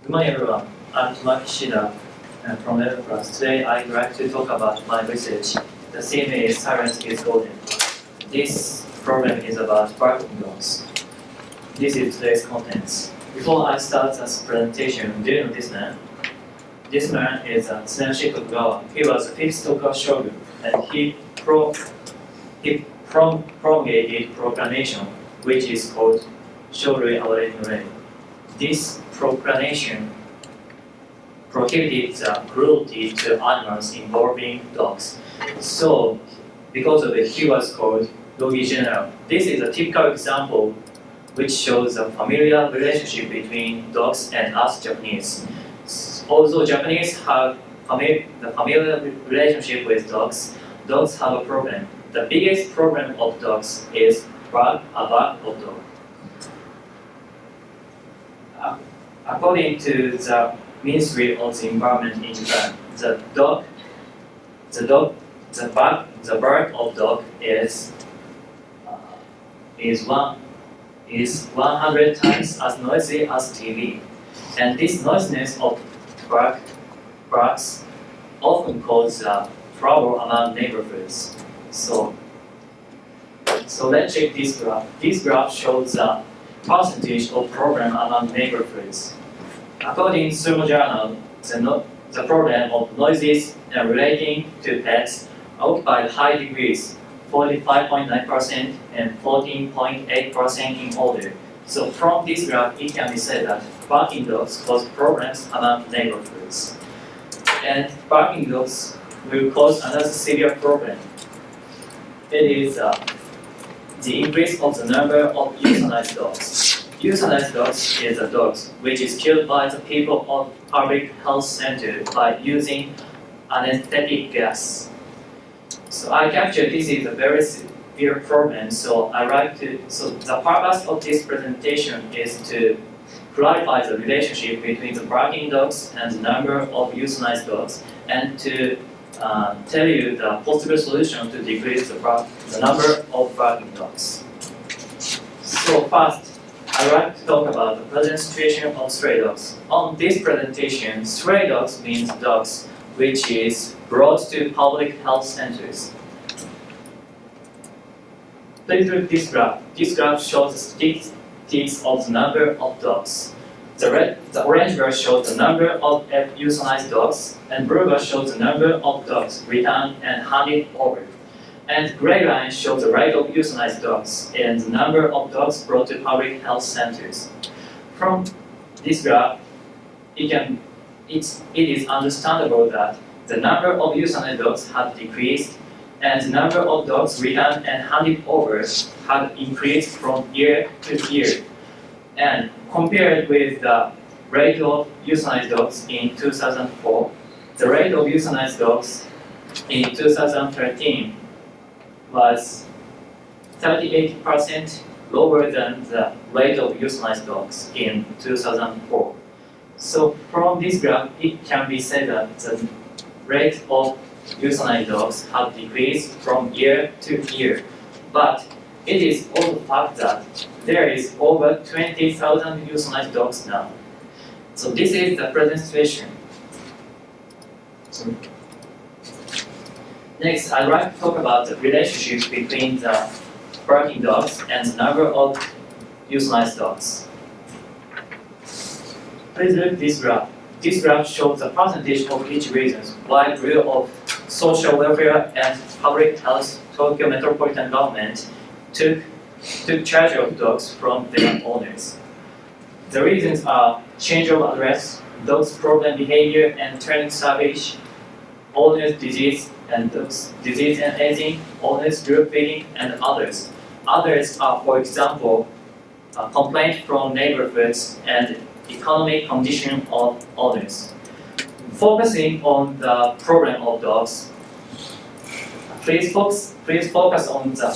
Good morning, everyone. I'm Tomoaki ISHIDA from 11th class. Today, I'd like to talk about my research. The theme is Silence is Golden. This program is about barking dogs. This is today's contents. Before I start this presentation, do you know this man? This man is Tsunayoshi Tokugawa. He was the 5th Tokugawa shogun, and he promulgated proclamation, which is called Shorui Awarenin Rei. This proclamation prohibited the cruelty to animals involving dogs. So, because of it, he was called Doggy General. This is a typical example which shows a familiar relationship between dogs and us Japanese. Although Japanese have the familiar relationship with dogs, dogs have a problem. The biggest problem of dogs is a bag of dog. According to the Ministry of the Environment in Japan, the bird of dog is 100 times as noisy as TV, and this noisiness of barks often causes trouble among neighborhoods. So let's check this graph. This graph shows the percentage of problem among neighborhoods. According to Sumo Journal, the problem of noises relating to pets occupied high degrees, 45.9% and 14.8% in order. So from this graph, it can be said that barking dogs cause problems among neighborhoods. And barking dogs will cause another severe problem. It is the increase of the number of euthanized dogs. Euthanized dogs is a dog which is killed by the people of public health center by using anesthetic gas. So I captured this is a very severe problem. So the purpose of this presentation is to clarify the relationship between the barking dogs and the number of euthanized dogs, and to tell you the possible solution to decrease the number of barking dogs. So first, I'd like to talk about the present situation of stray dogs. On this presentation, stray dogs means dogs which is brought to public health centers. Please look at this graph. This graph shows the statistics of the number of dogs. The orange bar shows the number of euthanized dogs, and blue bar shows the number of dogs returned and handed over. And gray line shows the rate of euthanized dogs and the number of dogs brought to public health centers. From this graph, it is understandable that the number of euthanized dogs had decreased, and the number of dogs returned and handed over had increased from year to year. And compared with the rate of euthanized dogs in 2004, the rate of euthanized dogs in 2013 was 38% lower than the rate of euthanized dogs in 2004. So from this graph, it can be said that the rate of euthanized dogs have decreased from year to year. But it is also the fact that there is over 20,000 euthanized dogs now. So this is the present situation. Next, I'd like to talk about the relationship between the barking dogs and the number of euthanized dogs. Please look at this graph. This graph shows the percentage of each region, while Bureau of Social Welfare and Public Health Tokyo Metropolitan Government took charge of dogs from their owners. The reasons are change of address, dogs' problem behavior and turning savage, owners' disease and dogs' disease and aging, owners' group feeding, and others. Others are, for example, complaints from neighborhoods and economic condition of owners. Focusing on the problem of dogs, please focus on the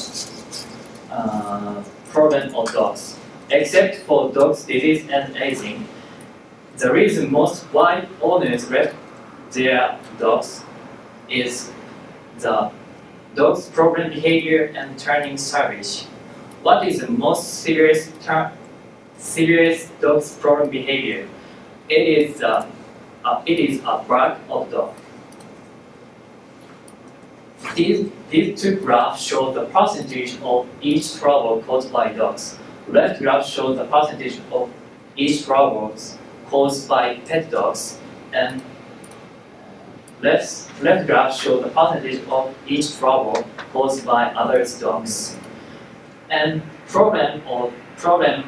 problem of dogs. Except for dogs' disease and aging, the reason most why owners left their dogs is the dog's problem behavior and turning savage. What is the most serious dog's problem behavior? it is a bark of dog. These two graphs show the percentage of each trouble caused by dogs. Left graph shows the percentage of each trouble caused by pet dogs, and left graph shows the percentage of each trouble caused by other dogs. And problem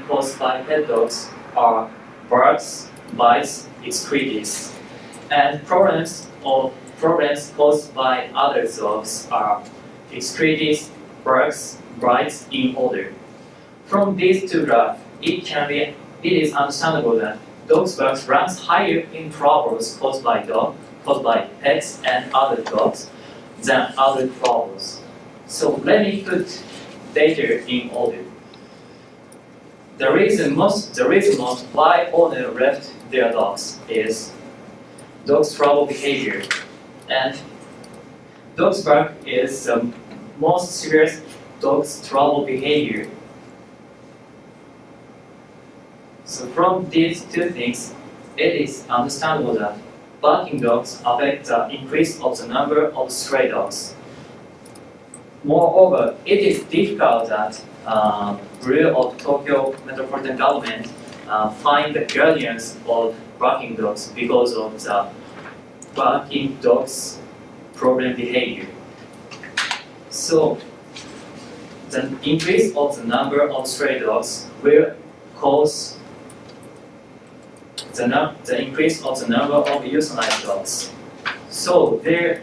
caused by pet dogs are barks, bites, excretes. And problems caused by other dogs are excretes, barks, bites in order. From these two graphs, it is understandable that dogs' barks ranks higher in troubles caused by pets and other dogs than other troubles. So let me put data in order. The reason most why owner left their dogs is dog's trouble behavior, and dog's bark is the most serious dog's trouble behavior. So from these two things, it is understandable that barking dogs affect the increase of the number of stray dogs. Moreover, it is difficult that Bureau of Tokyo Metropolitan Government find the guardians of barking dogs because of the barking dogs' problem behavior. So, the increase of the number of stray dogs will cause the increase of the number of euthanized dogs. So there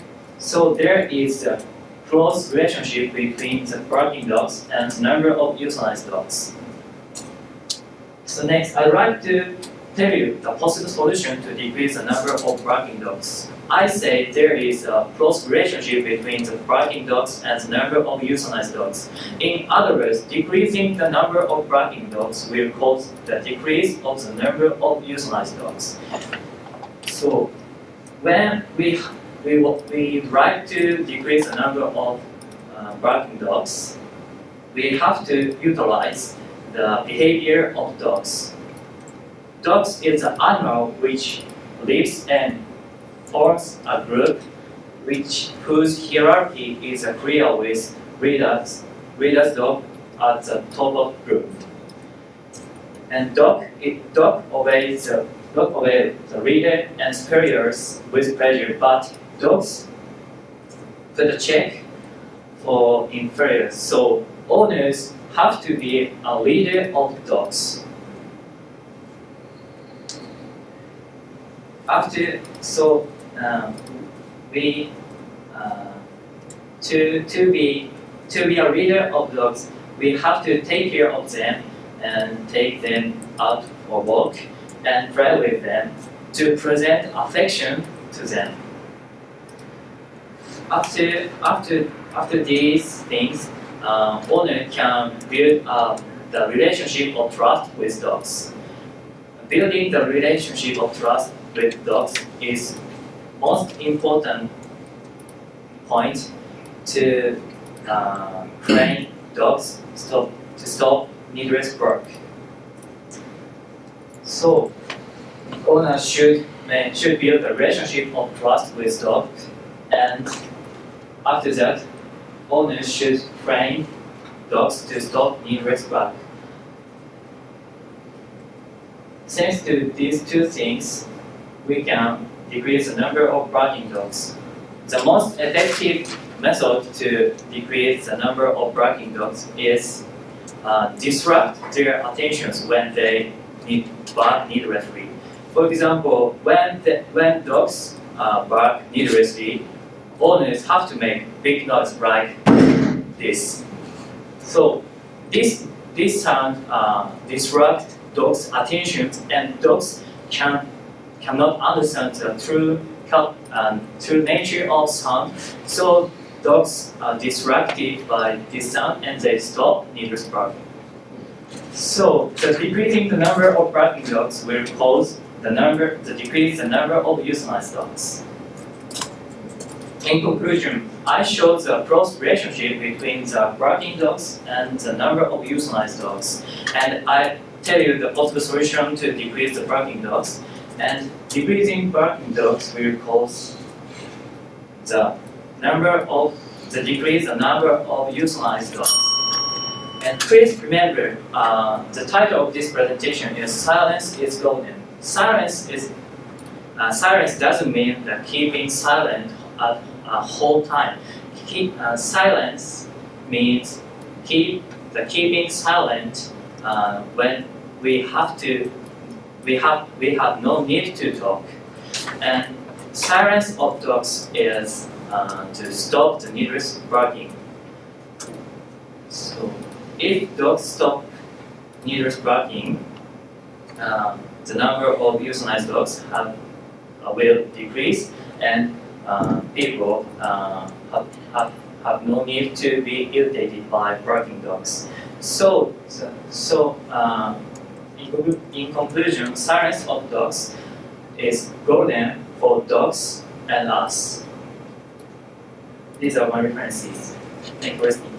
is a close relationship between the barking dogs and the number of euthanized dogs. So next, I'd like to tell you the possible solution to decrease the number of barking dogs. I say there is a close relationship between the barking dogs and the number of euthanized dogs. In other words, decreasing the number of barking dogs will cause the decrease of the number of euthanized dogs. So when we like to decrease the number of barking dogs, we have to utilize the behavior of dogs. Dogs is an animal which lives and forms a group whose hierarchy is clear with leader's dog at the top of group. And dog obeys the leader and superiors with pleasure, but dogs put a check for inferiors. So owners have to be a leader of dogs. To be a leader of dogs, we have to take care of them and take them out for walk and play with them to present affection to them. After these things, owner can build the relationship of trust with dogs. Building the relationship of trust with dogs is most important point to train dogs to stop needless work. So owners should build a relationship of trust with dogs, and after that, owners should train dogs to stop needless work. Thanks to these two things, we can decrease the number of barking dogs. The most effective method to decrease the number of barking dogs is disrupt their attentions when they bark needlessly. For example, when dogs bark needlessly, owners have to make big noise like this. So this sound disrupts dogs' attention, and dogs cannot understand the true nature of sound. So dogs are distracted by this sound and they stop needless barking. So decreasing the number of barking dogs will cause decrease the number of euthanized dogs. In conclusion, I showed the close relationship between the barking dogs and the number of euthanized dogs, and I tell you the possible solution to decrease the barking dogs. And decreasing barking dogs will cause the decrease the number of euthanized dogs. And please remember, the title of this presentation is "Silence is Golden." Silence doesn't mean that keeping silent at a whole time. Silence means keeping silent when we have no need to talk. And silence of dogs is to stop the needless barking. So if dogs stop needless barking, the number of euthanized dogs will decrease, and people have no need to be irritated by barking dogs. So in conclusion, silence of dogs is golden for dogs and us. These are my references. Thank you for listening.